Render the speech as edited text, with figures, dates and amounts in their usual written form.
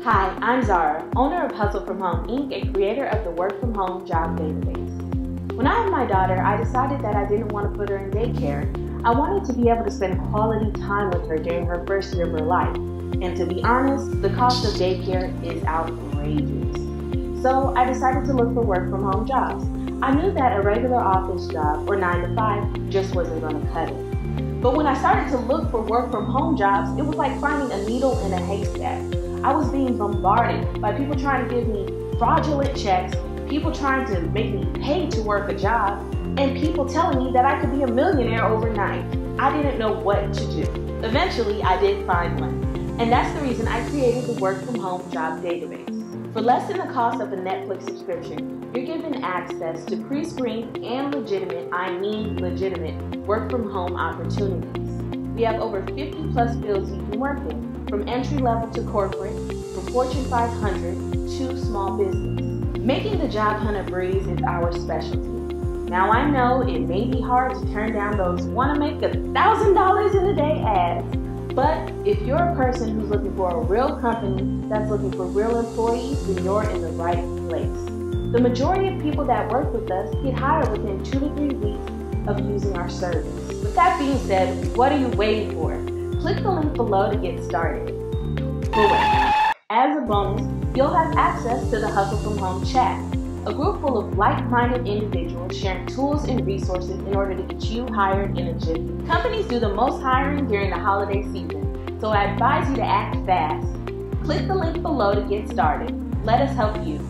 Hi, I'm Zara, owner of Hustle From Home Inc. and creator of the Work From Home Job Database. When I had my daughter, I decided that I didn't want to put her in daycare. I wanted to be able to spend quality time with her during her first year of her life. And to be honest, the cost of daycare is outrageous. So I decided to look for work from home jobs. I knew that a regular office job or 9 to 5 just wasn't going to cut it. But when I started to look for work from home jobs, it was like finding a needle in a haystack. I was being bombarded by people trying to give me fraudulent checks, people trying to make me pay to work a job, and people telling me that I could be a millionaire overnight. I didn't know what to do. Eventually, I did find one. And that's the reason I created the Work From Home Job Database. For less than the cost of a Netflix subscription, you're given access to pre-screened and legitimate work from home opportunities. We have over 50 plus fields you can work in, from entry level to corporate, from Fortune 500 to small business. Making the job hunt a breeze is our specialty. Now I know it may be hard to turn down those want to make $1,000 in a day ads, but if you're a person who's looking for a real company that's looking for real employees, then you're in the right place. The majority of people that work with us get hired within 2 to 3 weeks of using our service. With that being said, what are you waiting for? Click the link below to get started. But wait, as a bonus, you'll have access to the Hustle From Home chat, a group full of like-minded individuals sharing tools and resources in order to get you hired in a jiffy. Companies do the most hiring during the holiday season, so I advise you to act fast. Click the link below to get started. Let us help you.